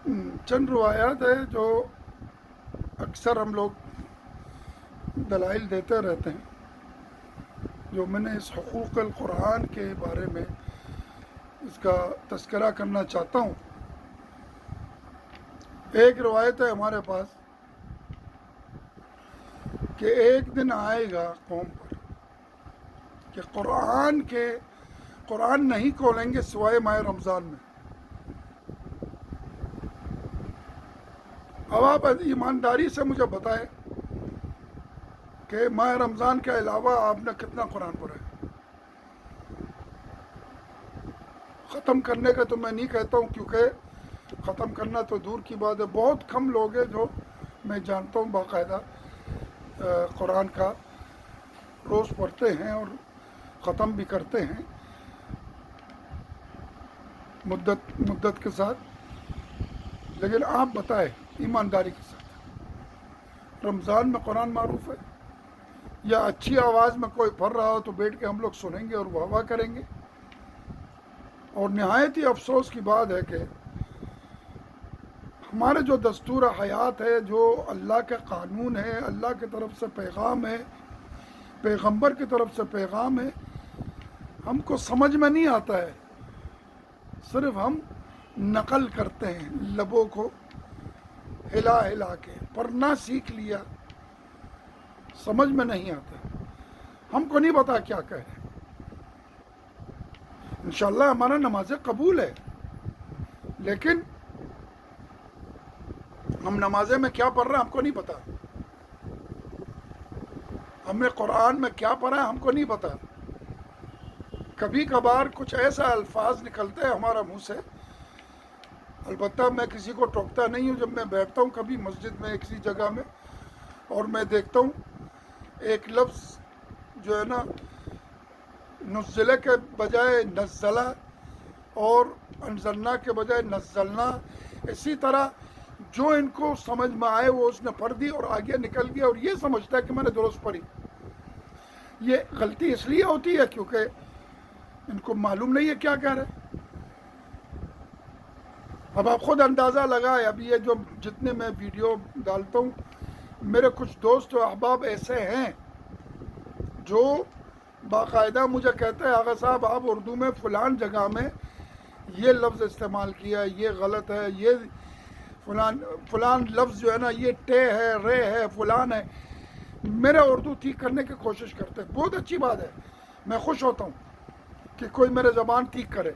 چند روایات ہے جو اکثر ہم لوگ دلائل دیتے رہتے ہیں، جو میں نے اس حقوق القرآن کے بارے میں اس کا تذکرہ کرنا چاہتا ہوں۔ ایک روایت ہے ہمارے پاس کہ ایک دن آئے گا قوم پر کہ قرآن نہیں کھولیں گے سوائے ماہ رمضان میں۔ اب آپ ایمانداری سے مجھے بتائیں کہ ماہ رمضان کے علاوہ آپ نے کتنا قرآن پڑھا ہے؟ ختم کرنے کا تو میں نہیں کہتا ہوں، کیونکہ ختم کرنا تو دور کی بات ہے۔ بہت کم لوگ ہیں جو میں جانتا ہوں باقاعدہ قرآن کا روز پڑھتے ہیں اور ختم بھی کرتے ہیں مدت کے ساتھ۔ لیکن آپ بتائیں ایمانداری کے ساتھ، رمضان میں قرآن معروف ہے یا اچھی آواز میں کوئی پڑھ رہا ہو تو بیٹھ کے ہم لوگ سنیں گے اور واہ واہ کریں گے؟ اور نہایت ہی افسوس کی بات ہے کہ ہمارے جو دستور حیات ہے، جو اللہ کا قانون ہے، اللہ کی طرف سے پیغام ہے، پیغمبر کی طرف سے پیغام ہے، ہم کو سمجھ میں نہیں آتا ہے، صرف ہم نقل کرتے ہیں، لبوں کو ہلا ہلا کے پڑھنا سیکھ لیا، سمجھ میں نہیں آتا، ہم کو نہیں پتا کیا کہہ رہے ہیں۔ انشاءاللہ ہمارا نمازیں قبول ہے، لیکن ہم نمازیں میں کیا پڑھ رہے ہیں ہم کو نہیں پتا، ہم نے قرآن میں کیا پڑھا ہے ہم کو نہیں پتا۔ کبھی کبھار کچھ ایسا الفاظ نکلتے ہیں ہمارا منہ سے، البتہ میں کسی کو ٹوکتا نہیں ہوں۔ جب میں بیٹھتا ہوں کبھی مسجد میں کسی جگہ میں اور میں دیکھتا ہوں ایک لفظ جو ہے نا نزلہ کے بجائے نزلہ اور انزلنا کے بجائے نزلنا، اسی طرح جو ان کو سمجھ میں آئے وہ اس نے پڑھ دی اور آگے نکل گیا اور یہ سمجھتا ہے کہ میں نے درست پڑھی۔ یہ غلطی اس لیے ہوتی ہے کیونکہ ان کو معلوم نہیں ہے کیا کہہ رہے۔ اب آپ خود اندازہ لگائے، اب یہ جو جتنے میں ویڈیو ڈالتا ہوں، میرے کچھ دوست و احباب ایسے ہیں جو باقاعدہ مجھے کہتے ہیں آغا صاحب آپ اردو میں فلان جگہ میں یہ لفظ استعمال کیا، یہ غلط ہے، یہ فلان لفظ جو ہے نا یہ ٹے ہے، رے ہے، فلان ہے۔ میرا اردو ٹھیک کرنے کی کوشش کرتے ہیں، بہت اچھی بات ہے، میں خوش ہوتا ہوں کہ کوئی میرے زبان ٹھیک کرے،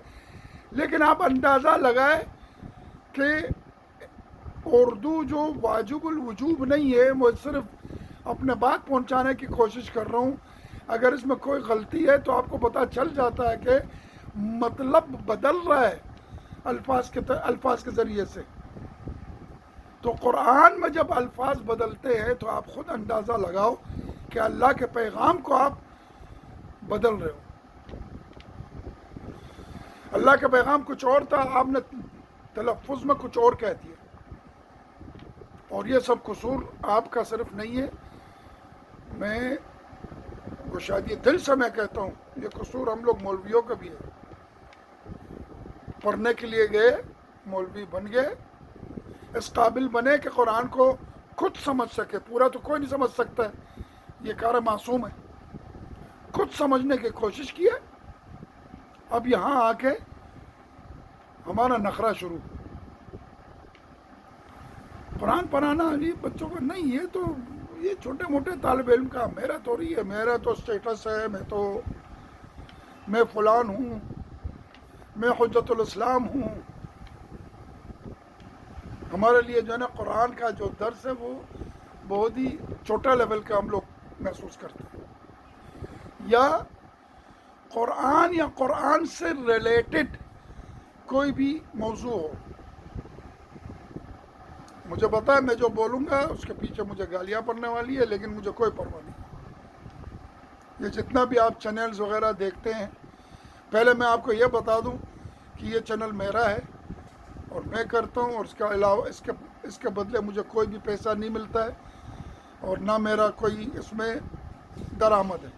لیکن آپ اندازہ لگائے کہ اردو جو واجب الوجوب نہیں ہے، میں صرف اپنے بات پہنچانے کی کوشش کر رہا ہوں۔ اگر اس میں کوئی غلطی ہے تو آپ کو پتہ چل جاتا ہے کہ مطلب بدل رہا ہے الفاظ کے ذریعے سے۔ تو قرآن میں جب الفاظ بدلتے ہیں تو آپ خود اندازہ لگاؤ کہ اللہ کے پیغام کو آپ بدل رہے ہو۔ اللہ کا پیغام کچھ اور تھا، آپ نے تلفظ میں کچھ اور کہہ دیا، اور یہ سب قصور آپ کا صرف نہیں ہے، میں شاید یہ دل سے میں کہتا ہوں یہ قصور ہم لوگ مولویوں کا بھی ہے۔ پڑھنے کے لیے گئے، مولوی بن گئے، اس قابل بنے کہ قرآن کو خود سمجھ سکے، پورا تو کوئی نہیں سمجھ سکتا ہے، یہ کار معصوم ہے، خود سمجھنے کی کوشش کی ہے۔ اب یہاں آ کے ہمارا نخرہ شروع، قرآن پڑھانا یہ بچوں کو نہیں ہے، تو یہ چھوٹے موٹے طالب علم کا، میرا تو رہی ہے، میرا تو سٹیٹس ہے، میں فلان ہوں، میں حجت الاسلام ہوں۔ ہمارے لیے جو ہے نا قرآن کا جو درس ہے وہ بہت ہی چھوٹا لیول کا ہم لوگ محسوس کرتے ہیں، یا قرآن سے ریلیٹڈ کوئی بھی موضوع ہو۔ مجھے پتا ہے میں جو بولوں گا اس کے پیچھے مجھے گالیاں پڑنے والی ہے، لیکن مجھے کوئی پرواہ نہیں۔ یہ جتنا بھی آپ چینلز وغیرہ دیکھتے ہیں، پہلے میں آپ کو یہ بتا دوں کہ یہ چینل میرا ہے اور میں کرتا ہوں، اور اس کے علاوہ اس کے بدلے مجھے کوئی بھی پیسہ نہیں ملتا ہے، اور نہ میرا کوئی اس میں درآمد ہے۔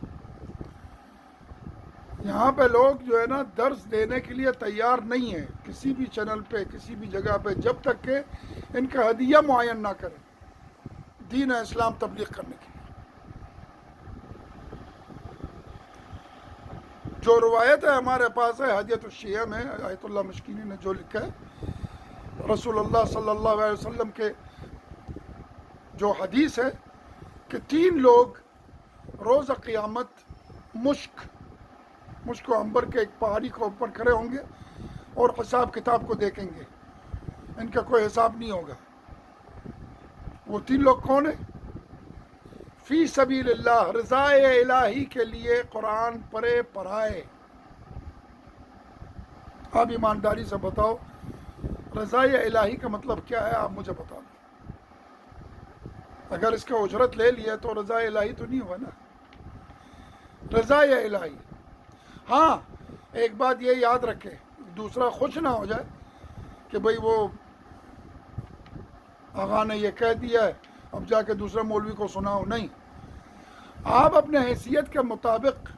یہاں پہ لوگ جو ہے نا درس دینے کے لیے تیار نہیں ہیں کہ کسی بھی چینل پہ کسی بھی جگہ پہ جب تک کہ ان کا ہدیہ معین نہ کریں دین اسلام تبلیغ کرنے کے لیے. جو روایت ہے ہمارے پاس ہے ہدیۃ الشیعہ میں آیت اللہ مشکینی نے جو لکھا ہے رسول اللہ صلی اللہ علیہ وسلم کے جو حدیث ہے کہ 3 لوگ روز قیامت مشک و عنبر کے ایک پہاڑی کے اوپر کھڑے ہوں گے اور حساب کتاب کو دیکھیں گے. ان کا کوئی حساب نہیں ہوگا. وہ 3 لوگ کون ہیں؟ فی سبیل اللہ، رضائے الہی کے لیے قرآن پڑھے پڑھائے. آپ ایمانداری سے بتاؤ رضائے الہی کا مطلب کیا ہے؟ آپ مجھے بتا دیں. اگر اس کا اجرت لے لیا تو رضائے الہی تو نہیں ہوا نا. رضائے الہی. ہاں ایک بات یہ یاد رکھے دوسرا خوش نہ ہو جائے کہ بھئی وہ آقا نے یہ کہہ دیا ہے اب جا کے دوسرے مولوی کو سناؤ. نہیں، آپ اپنے حیثیت کے مطابق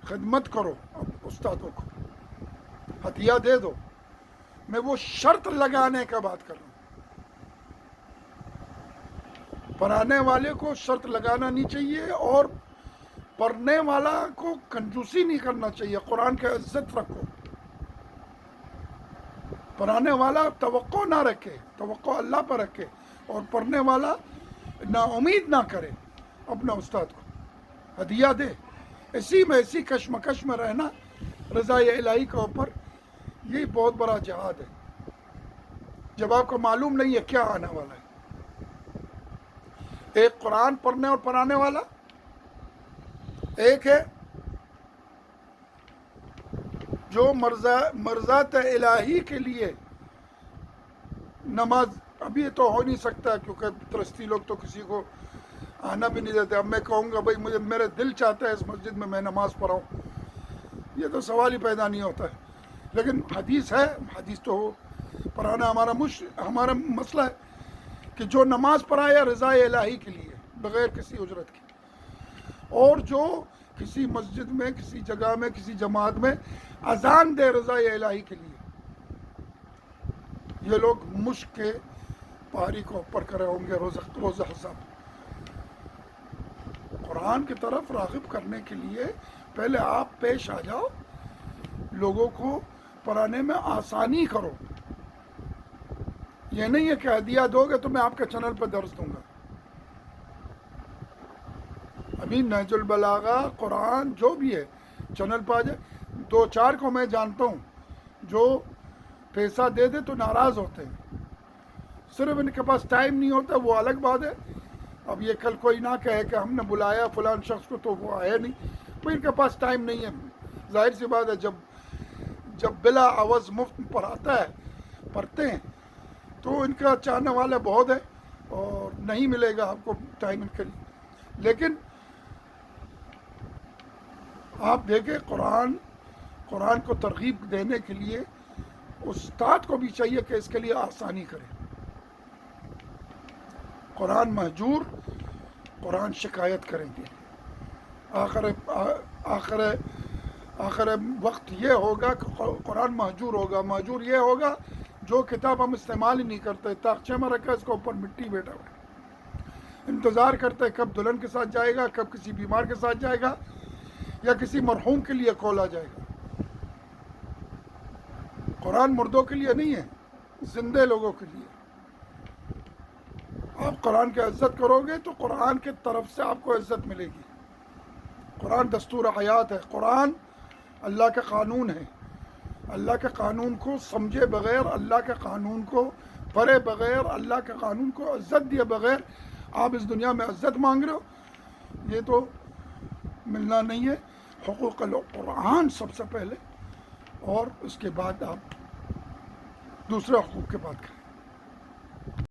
خدمت کرو. اب استادوں کو ہدیہ دے دو. میں وہ شرط لگانے کا بات کر رہا ہوں. پڑھانے والے کو شرط لگانا نہیں چاہیے اور پڑھنے والا کو کنجوسی نہیں کرنا چاہیے. قرآن کی عزت رکھو. پڑھانے والا توقع نہ رکھے، توقع اللہ پر رکھے، اور پڑھنے والا نا امید نہ کرے اپنا استاد کو. ہدیہ دے. اسی کشمکش میں رہنا رضائے الہی کے اوپر یہی بہت بڑا جہاد ہے جب آپ کو معلوم نہیں ہے کیا آنے والا ہے. ایک قرآن پڑھنے اور پڑھانے والا، ایک ہے جو مرضات الہی کے لیے نماز. ابھی تو ہو نہیں سکتا کیونکہ ترستی لوگ تو کسی کو آنا بھی نہیں دیتے. اب میں کہوں گا بھائی میرے دل چاہتا ہے اس مسجد میں نماز پڑھاؤں، یہ تو سوال ہی پیدا نہیں ہوتا ہے. لیکن حدیث ہے، حدیث تو ہو پڑھانا ہمارا مسئلہ ہے کہ جو نماز پڑھایا رضائے الہی کے لیے بغیر کسی اجرت کے، اور جو کسی مسجد میں کسی جگہ میں کسی جماعت میں اذان دے رضائے الہی کے لیے. یہ لوگ مشک کے پہاڑی کو اوپر کرے ہوں گے روز حساب. قرآن کی طرف راغب کرنے کے لیے پہلے آپ پیش آ جاؤ، لوگوں کو پڑھانے میں آسانی کرو. یہ نہیں ہے کہ ہدیہ دو گے تو میں آپ کے چینل پہ درس دوں گا. ابھی نہج البلاغہ قرآن جو بھی ہے چینل پہ آ جائے. 2-4 کو میں جانتا ہوں جو پیسہ دے دے تو ناراض ہوتے ہیں. صرف ان کے پاس ٹائم نہیں ہوتا، وہ الگ بات ہے. اب یہ کل کوئی نہ کہے کہ ہم نے بلایا فلان شخص کو تو وہ آیا نہیں، کوئی ان کے پاس ٹائم نہیں ہے. ظاہر سی بات ہے جب بلا عوض مفت پڑھاتا ہے پڑھتے ہیں تو ان کا چاہنے والے بہت ہے اور نہیں ملے گا آپ کو ٹائم ان کے لیے. لیکن آپ دیکھیں قرآن کو ترغیب دینے کے لیے استاد کو بھی چاہیے کہ اس کے لیے آسانی کرے. قرآن مہجور، قرآن شکایت کریں گے. آخر وقت یہ ہوگا کہ قرآن مہجور ہوگا. مہجور یہ ہوگا جو کتاب ہم استعمال ہی نہیں کرتے، تاخچے میں رکھا اس کے اوپر مٹی بیٹھا ہوا ہے، انتظار کرتے کب دلہن کے ساتھ جائے گا، کب کسی بیمار کے ساتھ جائے گا، یا کسی مرحوم کے لیے کھولا جائے گا. قرآن مردوں کے لیے نہیں ہے، زندے لوگوں کے لیے. آپ قرآن کی عزت کرو گے تو قرآن کی طرف سے آپ کو عزت ملے گی. قرآن دستور حیات ہے. قرآن اللہ کا قانون ہے. اللہ کے قانون کو سمجھے بغیر، اللہ کے قانون کو پڑھے بغیر، اللہ کے قانون کو عزت دیے بغیر آپ اس دنیا میں عزت مانگ رہے ہو، یہ تو ملنا نہیں ہے. حقوق القرآن سب سے پہلے، اور اس کے بعد آپ دوسرے حقوق کی بات کریں.